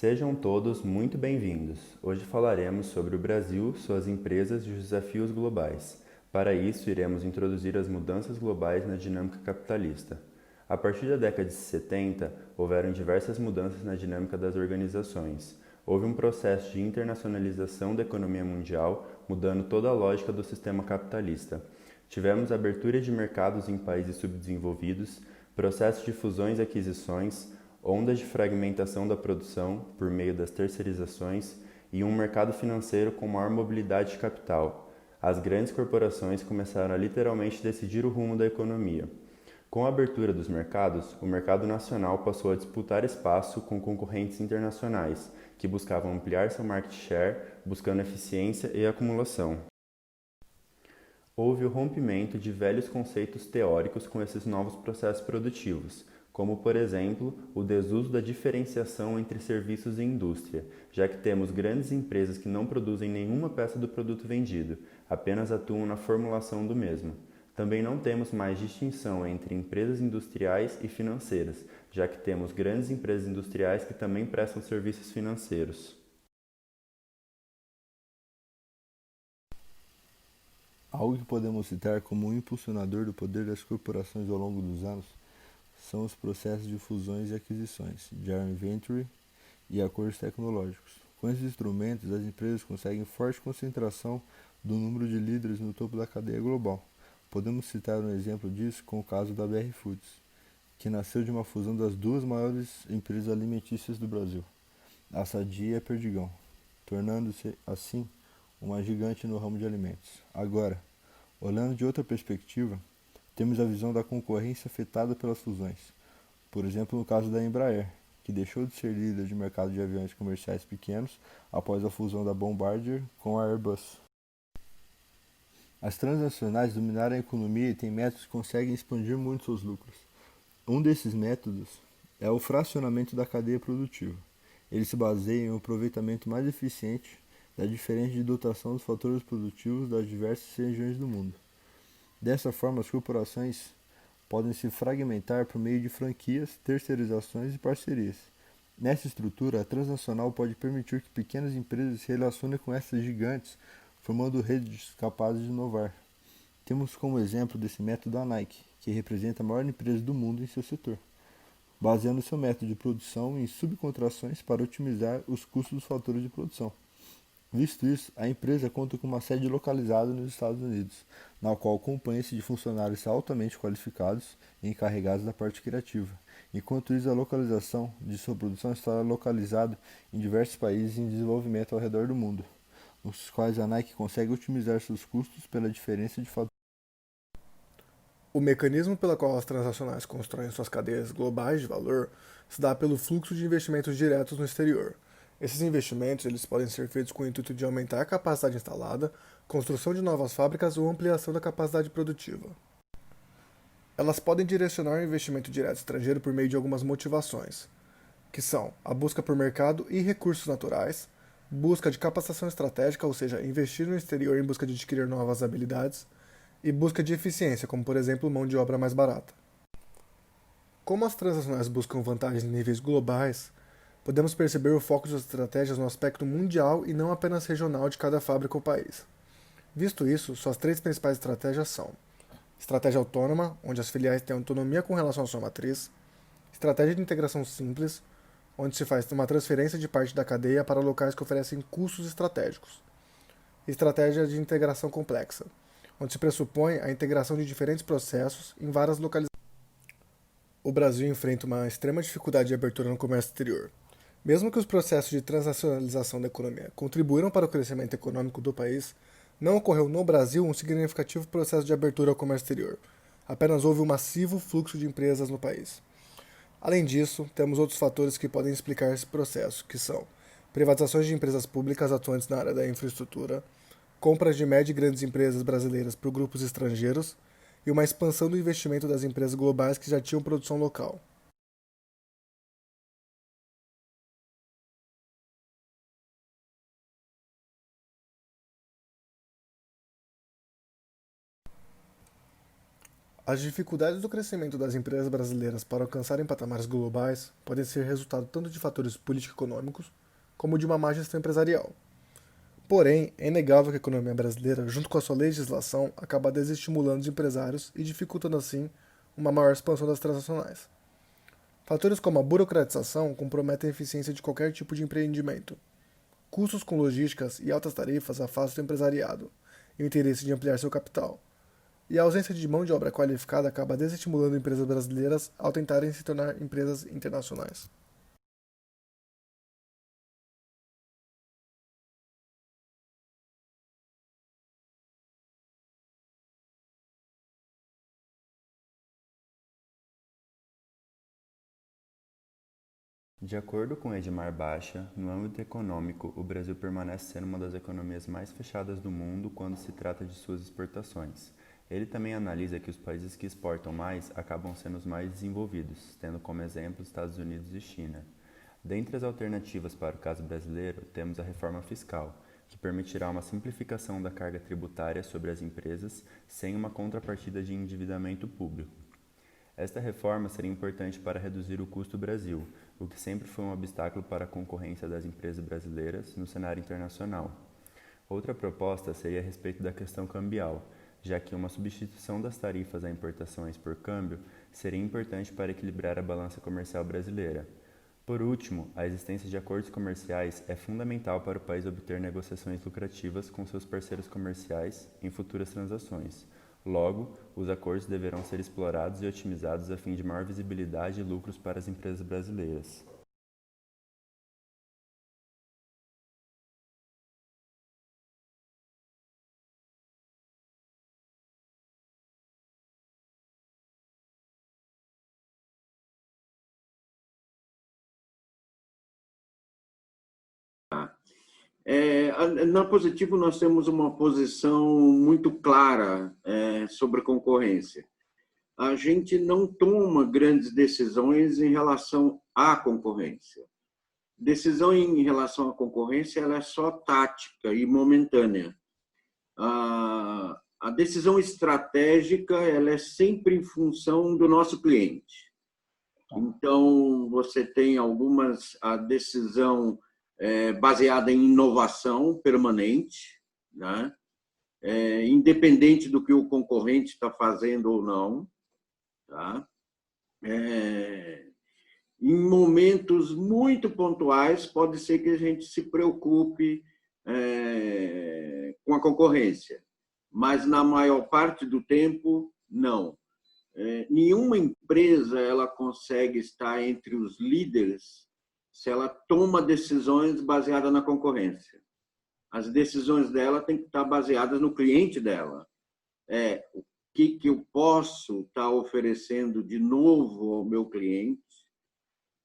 Sejam todos muito bem-vindos. Hoje falaremos sobre o Brasil, suas empresas e os desafios globais. Para isso, iremos introduzir as mudanças globais na dinâmica capitalista. A partir da década de 70, houveram diversas mudanças na dinâmica das organizações. Houve um processo de internacionalização da economia mundial, mudando toda a lógica do sistema capitalista. Tivemos abertura de mercados em países subdesenvolvidos, processo de fusões e aquisições, ondas de fragmentação da produção por meio das terceirizações e um mercado financeiro com maior mobilidade de capital. As grandes corporações começaram a literalmente decidir o rumo da economia. Com a abertura dos mercados, o mercado nacional passou a disputar espaço com concorrentes internacionais, que buscavam ampliar seu market share, buscando eficiência e acumulação. Houve o rompimento de velhos conceitos teóricos com esses novos processos produtivos, como, por exemplo, o desuso da diferenciação entre serviços e indústria, já que temos grandes empresas que não produzem nenhuma peça do produto vendido, apenas atuam na formulação do mesmo. Também não temos mais distinção entre empresas industriais e financeiras, já que temos grandes empresas industriais que também prestam serviços financeiros. Algo que podemos citar como um impulsionador do poder das corporações ao longo dos anos são os processos de fusões e aquisições, joint venture e acordos tecnológicos. Com esses instrumentos, as empresas conseguem forte concentração do número de líderes no topo da cadeia global. Podemos citar um exemplo disso com o caso da BR Foods, que nasceu de uma fusão das duas maiores empresas alimentícias do Brasil, a Sadia e a Perdigão, tornando-se, assim, uma gigante no ramo de alimentos. Agora, olhando de outra perspectiva, temos a visão da concorrência afetada pelas fusões. Por exemplo, no caso da Embraer, que deixou de ser líder de mercado de aviões comerciais pequenos após a fusão da Bombardier com a Airbus. As transnacionais dominaram a economia e têm métodos que conseguem expandir muito seus lucros. Um desses métodos é o fracionamento da cadeia produtiva. Ele se baseia em um aproveitamento mais eficiente da diferença de dotação dos fatores produtivos das diversas regiões do mundo. Dessa forma, as corporações podem se fragmentar por meio de franquias, terceirizações e parcerias. Nessa estrutura, a transnacional pode permitir que pequenas empresas se relacionem com essas gigantes, formando redes capazes de inovar. Temos como exemplo desse método a Nike, que representa a maior empresa do mundo em seu setor, baseando seu método de produção em subcontrações para otimizar os custos dos fatores de produção. Visto isso, a empresa conta com uma sede localizada nos Estados Unidos, na qual acompanha-se de funcionários altamente qualificados e encarregados da parte criativa. Enquanto isso, a localização de sua produção está localizada em diversos países em desenvolvimento ao redor do mundo, nos quais a Nike consegue otimizar seus custos pela diferença de fatores. O mecanismo pelo qual as transnacionais constroem suas cadeias globais de valor se dá pelo fluxo de investimentos diretos no exterior. Esses investimentos eles podem ser feitos com o intuito de aumentar a capacidade instalada, construção de novas fábricas ou ampliação da capacidade produtiva. Elas podem direcionar o investimento direto estrangeiro por meio de algumas motivações, que são a busca por mercado e recursos naturais, busca de capacitação estratégica, ou seja, investir no exterior em busca de adquirir novas habilidades, e busca de eficiência, como por exemplo mão de obra mais barata. Como as transnacionais buscam vantagens em níveis globais, podemos perceber o foco das estratégias no aspecto mundial e não apenas regional de cada fábrica ou país. Visto isso, suas três principais estratégias são: estratégia autônoma, onde as filiais têm autonomia com relação à sua matriz; estratégia de integração simples, onde se faz uma transferência de parte da cadeia para locais que oferecem custos estratégicos; e estratégia de integração complexa, onde se pressupõe a integração de diferentes processos em várias localizações. O Brasil enfrenta uma extrema dificuldade de abertura no comércio exterior. Mesmo que os processos de transnacionalização da economia contribuíram para o crescimento econômico do país, não ocorreu no Brasil um significativo processo de abertura ao comércio exterior. Apenas houve um massivo fluxo de empresas no país. Além disso, temos outros fatores que podem explicar esse processo, que são privatizações de empresas públicas atuantes na área da infraestrutura, compras de médias e grandes empresas brasileiras por grupos estrangeiros e uma expansão do investimento das empresas globais que já tinham produção local. As dificuldades do crescimento das empresas brasileiras para alcançarem patamares globais podem ser resultado tanto de fatores político-econômicos como de uma má gestão empresarial. Porém, é inegável que a economia brasileira, junto com a sua legislação, acaba desestimulando os empresários e dificultando assim uma maior expansão das transacionais. Fatores como a burocratização comprometem a eficiência de qualquer tipo de empreendimento. Custos com logísticas e altas tarifas afastam o empresariado e o interesse de ampliar seu capital. E a ausência de mão de obra qualificada acaba desestimulando empresas brasileiras ao tentarem se tornar empresas internacionais. De acordo com Edmar Baixa, no âmbito econômico, o Brasil permanece sendo uma das economias mais fechadas do mundo quando se trata de suas exportações. Ele também analisa que os países que exportam mais acabam sendo os mais desenvolvidos, tendo como exemplo Estados Unidos e China. Dentre as alternativas para o caso brasileiro, temos a reforma fiscal, que permitirá uma simplificação da carga tributária sobre as empresas sem uma contrapartida de endividamento público. Esta reforma seria importante para reduzir o custo Brasil, o que sempre foi um obstáculo para a concorrência das empresas brasileiras no cenário internacional. Outra proposta seria a respeito da questão cambial, já que uma substituição das tarifas a importações por câmbio seria importante para equilibrar a balança comercial brasileira. Por último, a existência de acordos comerciais é fundamental para o país obter negociações lucrativas com seus parceiros comerciais em futuras transações. Logo, os acordos deverão ser explorados e otimizados a fim de maior visibilidade e lucros para as empresas brasileiras. Na Positivo, nós temos uma posição muito clara sobre a concorrência. A gente não toma grandes decisões em relação à concorrência. Decisão em relação à concorrência ela é só tática e momentânea. A decisão estratégica ela é sempre em função do nosso cliente. Então, você tem a decisão baseada em inovação permanente, né? Independente do que o concorrente está fazendo ou não. Tá? Em momentos muito pontuais, pode ser que a gente se preocupe com a concorrência, mas na maior parte do tempo, não. Nenhuma empresa ela consegue estar entre os líderes se ela toma decisões baseadas na concorrência. As decisões dela têm que estar baseadas no cliente dela. O que eu posso estar oferecendo de novo ao meu cliente,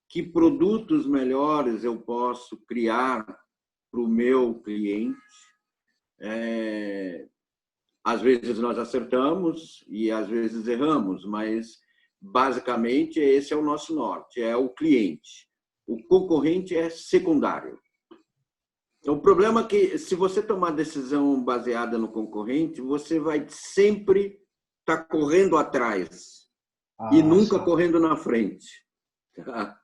que produtos melhores eu posso criar para o meu cliente. Às vezes nós acertamos e às vezes erramos, mas basicamente esse é o nosso norte, é o cliente. O concorrente é secundário. Então, o problema é que, se você tomar decisão baseada no concorrente, você vai sempre estar correndo atrás e nunca correndo na frente. Tá?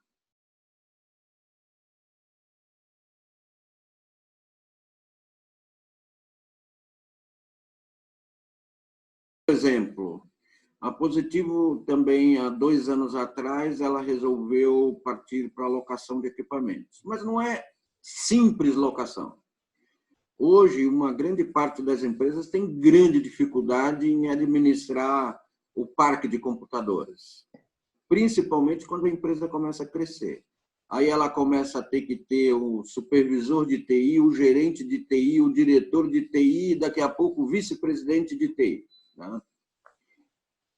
Por exemplo, a Positivo também, há 2 anos atrás, ela resolveu partir para a locação de equipamentos. Mas não é simples locação. Hoje, uma grande parte das empresas tem grande dificuldade em administrar o parque de computadores, principalmente quando a empresa começa a crescer. Aí ela começa a ter que ter o supervisor de TI, o gerente de TI, o diretor de TI e daqui a pouco o vice-presidente de TI. Né?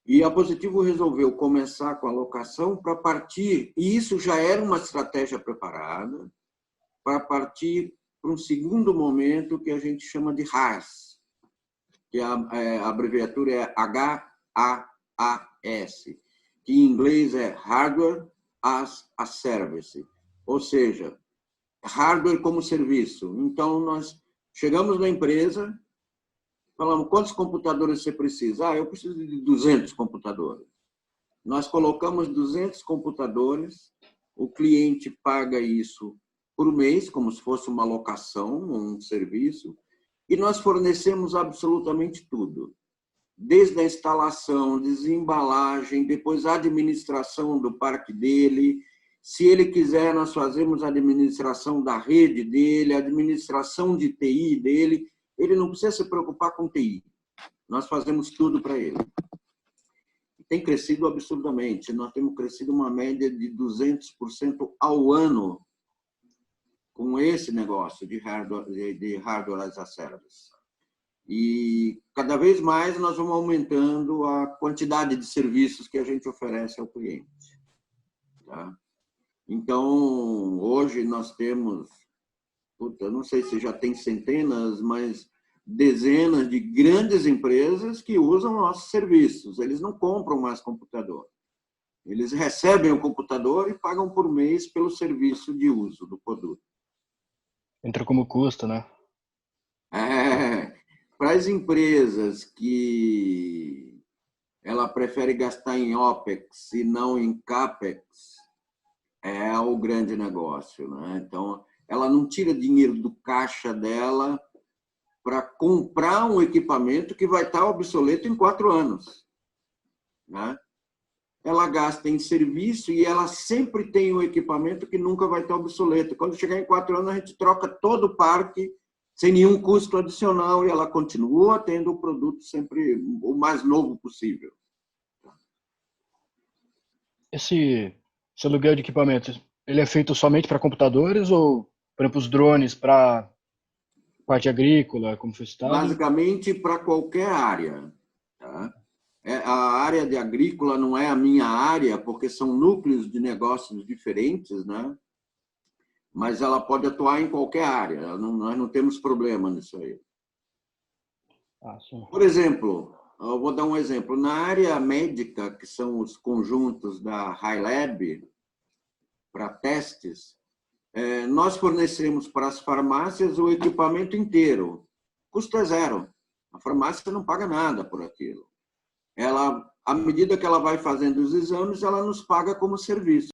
E a Positivo resolveu começar com a locação para partir, e isso já era uma estratégia preparada, para partir para um segundo momento que a gente chama de HaaS, que a abreviatura é HaaS, que em inglês é Hardware as a Service, ou seja, hardware como serviço. Então, nós chegamos na empresa, Falamos, quantos computadores você precisa? Eu preciso de 200 computadores. Nós colocamos 200 computadores, o cliente paga isso por mês, como se fosse uma locação, um serviço, e nós fornecemos absolutamente tudo. Desde a instalação, desembalagem, depois a administração do parque dele. Se ele quiser, nós fazemos a administração da rede dele, a administração de TI dele. Ele não precisa se preocupar com TI. Nós fazemos tudo para ele. Tem crescido absurdamente. Nós temos crescido uma média de 200% ao ano com esse negócio de hardware as a service. E cada vez mais nós vamos aumentando a quantidade de serviços que a gente oferece ao cliente. Tá? Então, hoje nós temos, não sei se já tem centenas, mas dezenas de grandes empresas que usam nossos serviços. Eles não compram mais computador. Eles recebem o computador e pagam por mês pelo serviço de uso do produto. Entra como custo, né? Para as empresas que ela prefere gastar em OPEX e não em CAPEX, é o grande negócio, né? Então, ela não tira dinheiro do caixa dela para comprar um equipamento que vai estar obsoleto em 4 anos. Né? Ela gasta em serviço e ela sempre tem um equipamento que nunca vai estar obsoleto. Quando chegar em 4 anos, a gente troca todo o parque sem nenhum custo adicional e ela continua tendo o produto sempre o mais novo possível. Esse aluguel de equipamentos, ele é feito somente para computadores ou, por exemplo, os drones para parte agrícola, como foi citado? Basicamente, para qualquer área. Tá? A área de agrícola não é a minha área, porque são núcleos de negócios diferentes, né? Mas ela pode atuar em qualquer área. Nós não temos problema nisso aí. Por exemplo, eu vou dar um exemplo. Na área médica, que são os conjuntos da High Lab, para testes, nós fornecemos para as farmácias o equipamento inteiro. Custo é zero. A farmácia não paga nada por aquilo. Ela, à medida que ela vai fazendo os exames, ela nos paga como serviço.